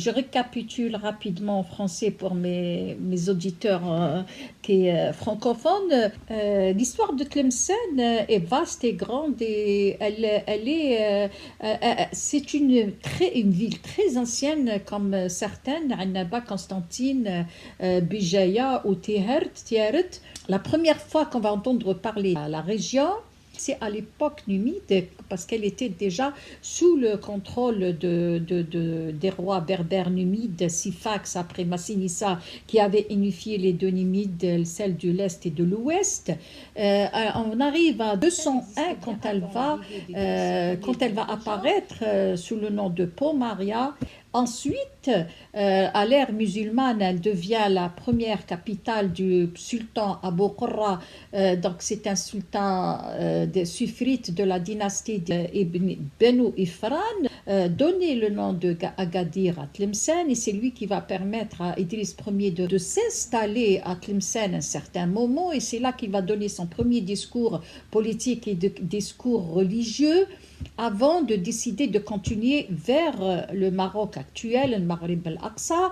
Je récapitule rapidement en français pour mes auditeurs qui francophones. L'histoire de Tlemcen est vaste et grande et c'est une ville très ancienne comme certaines, Annaba, Constantine, Bijaya ou Tiharet. La première fois qu'on va entendre parler de la région, c'est à l'époque numide, parce qu'elle était déjà sous le contrôle des rois berbères numides, Sifax après Massinissa, qui avait unifié les deux numides, celle de l'Est et de l'Ouest. On arrive à 201 quand elle va apparaître sous le nom de Pomaria. Ensuite, à l'ère musulmane, elle devient la première capitale du sultan Abu Qurra. Donc, c'est un sultan des Suffrites de la dynastie d'Ibn Benu Ifran, donné le nom de Agadir à Tlemcen, et c'est lui qui va permettre à Idriss Ier de s'installer à Tlemcen un certain moment, et c'est là qu'il va donner son premier discours politique et discours religieux, avant de décider de continuer vers le Maroc actuel, le Maghreb al-Aqsa.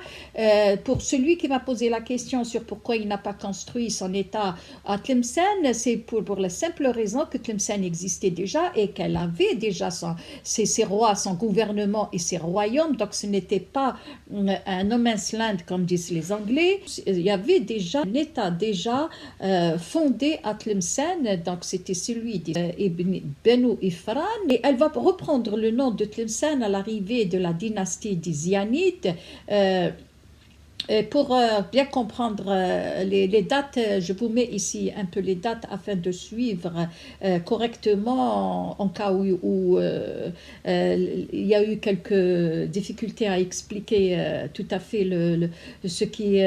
Pour celui qui m'a posé la question sur pourquoi il n'a pas construit son État à Tlemcen, c'est pour la simple raison que Tlemcen existait déjà et qu'elle avait déjà ses rois, son gouvernement et ses royaumes. Donc ce n'était pas un no man's land comme disent les Anglais. Il y avait déjà un État fondé à Tlemcen, donc c'était celui d'Ibn Benu Ifran. Et elle va reprendre le nom de Tlemcen à l'arrivée de la dynastie des Zianides. Pour bien comprendre les dates, je vous mets ici un peu les dates afin de suivre correctement en cas où il y a eu quelques difficultés à expliquer tout à fait ce qui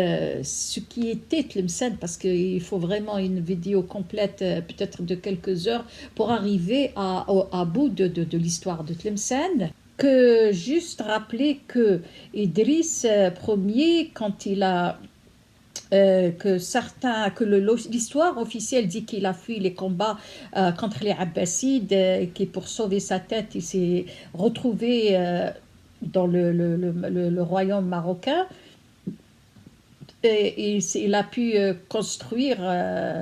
était Tlemcen, parce qu'il faut vraiment une vidéo complète, peut-être de quelques heures, pour arriver à bout de l'histoire de Tlemcen. Que juste rappeler que Idriss Ier, quand il a l'histoire officielle dit qu'il a fui les combats contre les Abbassides, qui pour sauver sa tête, il s'est retrouvé dans le royaume marocain. Et il a pu construire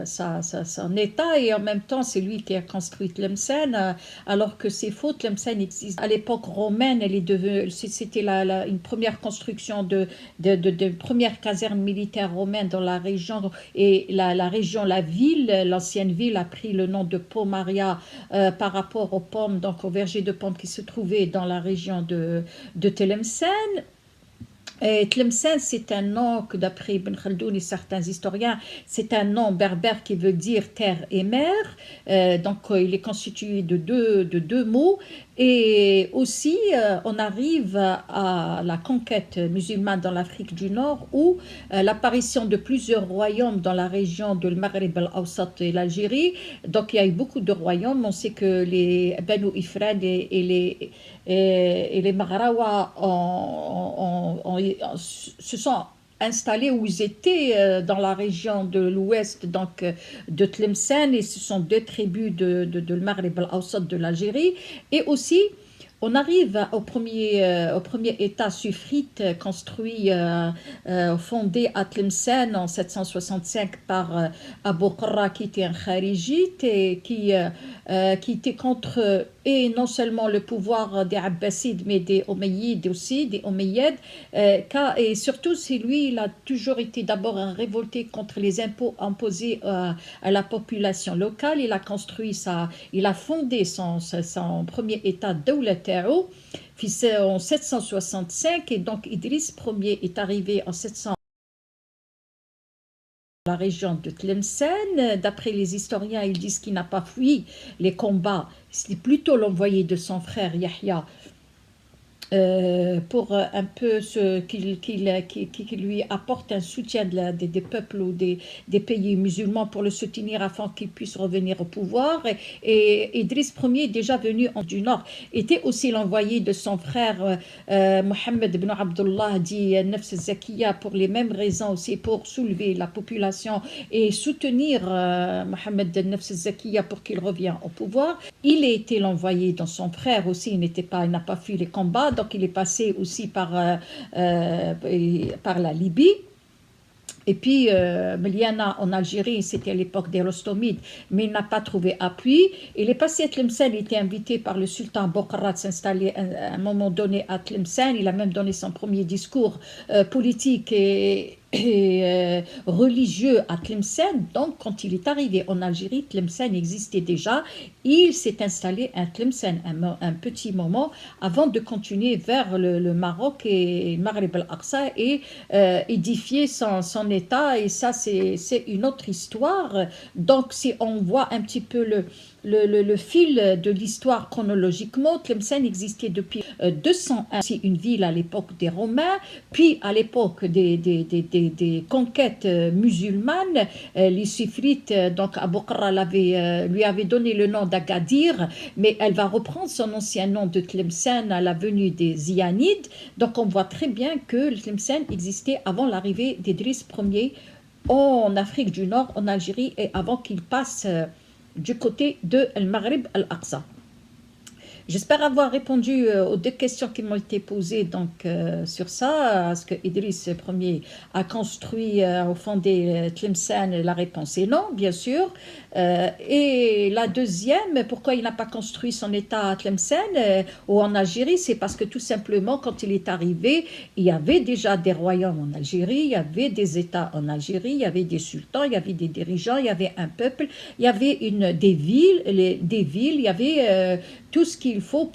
son État, et en même temps c'est lui qui a construit Tlemcen, alors que c'est faux. Tlemcen existe à l'époque romaine, c'était une première construction de première caserne militaire romaine dans la région, et la ville, l'ancienne ville a pris le nom de Pomaria par rapport aux pommes, donc au verger de pommes qui se trouvait dans la région de Tlemcen. Et Tlemcen, c'est un nom que, d'après Ibn Khaldoun et certains historiens, c'est un nom berbère qui veut dire terre et mer. Donc, il est constitué de deux mots. Et aussi, on arrive à la conquête musulmane dans l'Afrique du Nord, où l'apparition de plusieurs royaumes dans la région de Maghreb al-Awsat et l'Algérie. Donc, il y a eu beaucoup de royaumes. On sait que les Banu Ifran et les Maghrawa se sont installés, où ils étaient dans la région de l'ouest, donc de Tlemcen, et ce sont deux tribus de Maghreb al-Awsat de l'Algérie. Et aussi, on arrive au premier État suffrite construit, fondé à Tlemcen en 765 par Abu Qurra, qui était un kharijite et qui était contre et non seulement le pouvoir des Abbasides, mais des Omeyyades aussi, des Omeyyades. Et surtout, il a toujours été d'abord révolté contre les impôts imposés à la population locale. Il a fondé son premier État, Dawla Ta'ou, en 765, et donc Idriss Ier est arrivé en 700 la région de Tlemcen. D'après les historiens, ils disent qu'il n'a pas fui les combats, c'est plutôt l'envoyé de son frère Yahya pour un peu qui lui apporte un soutien des peuples ou des pays musulmans pour le soutenir afin qu'il puisse revenir au pouvoir. Et Idriss Ier, déjà venu du Nord, était aussi l'envoyé de son frère Mohammed ibn Abdullah, dit Nafs Zakiya, pour les mêmes raisons aussi, pour soulever la population et soutenir Mohammed Nafs Zakiya pour qu'il revienne au pouvoir. Il a été l'envoyé de son frère aussi, il n'a pas fui les combats. donc il est passé aussi par la Libye. Et puis, Meliana en Algérie, c'était à l'époque des Rostomides, mais il n'a pas trouvé appui. Il est passé à Tlemcen, il était invité par le sultan Bokhara de s'installer à un moment donné à Tlemcen. Il a même donné son premier discours politique et religieux à Tlemcen. Donc, quand il est arrivé en Algérie, Tlemcen existait déjà. Il s'est installé à Tlemcen un petit moment avant de continuer vers le Maroc et le Maghreb al-Aqsa et édifier son État. Et ça, c'est une autre histoire. Donc, si on voit un petit peu le fil de l'histoire chronologiquement, Tlemcen existait depuis 201, c'est une ville à l'époque des Romains, puis à l'époque des conquêtes musulmanes, les Sifrites, donc Abou Qurra lui avait donné le nom d'Agadir, mais elle va reprendre son ancien nom de Tlemcen à la venue des Zianides. Donc on voit très bien que Tlemcen existait avant l'arrivée d'Idriss Ier en Afrique du Nord, en Algérie, et avant qu'il passe du côté de El Maghreb al-Aqsa. J'espère avoir répondu aux deux questions qui m'ont été posées donc, sur ça. Est-ce que Idriss Ier a construit ou fondé Tlemcen? La réponse est non, bien sûr. Et la deuxième, pourquoi il n'a pas construit son État à Tlemcen ou en Algérie? C'est parce que tout simplement, quand il est arrivé, il y avait déjà des royaumes en Algérie, il y avait des États en Algérie, il y avait des sultans, il y avait des dirigeants, il y avait un peuple, il y avait des villes, il y avait tout ce qu'il faut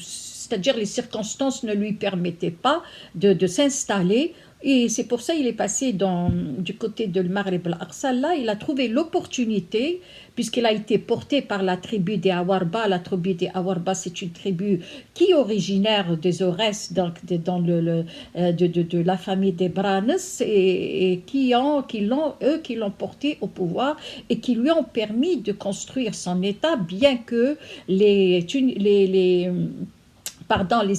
c'est-à-dire les circonstances ne lui permettaient pas de s'installer. Et c'est pour ça qu'il est passé du côté de Maghreb al-Aqsa. Là, il a trouvé l'opportunité, puisqu'il a été porté par la tribu des Awarba. La tribu des Awarba, c'est une tribu qui est originaire des Aurès, donc de la famille des Branes, et qui l'ont porté au pouvoir et qui lui ont permis de construire son État, bien que les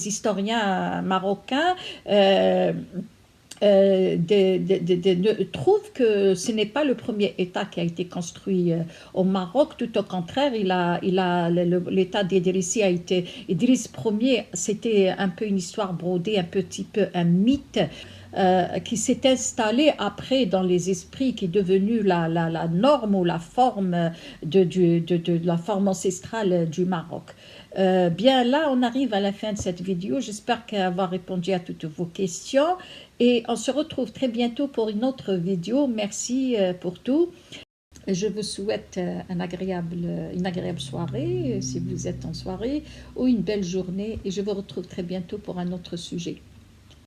historiens marocains trouve que ce n'est pas le premier État qui a été construit au Maroc. Tout au contraire, l'État d'Idrissi a été... Idriss Ier, c'était un peu une histoire brodée, un petit peu un mythe qui s'est installé après dans les esprits, qui est devenu la norme ou la forme de la forme ancestrale du Maroc. Bien là, on arrive à la fin de cette vidéo. J'espère avoir répondu à toutes vos questions et on se retrouve très bientôt pour une autre vidéo. Merci pour tout. Je vous souhaite une agréable soirée si vous êtes en soirée ou une belle journée et je vous retrouve très bientôt pour un autre sujet.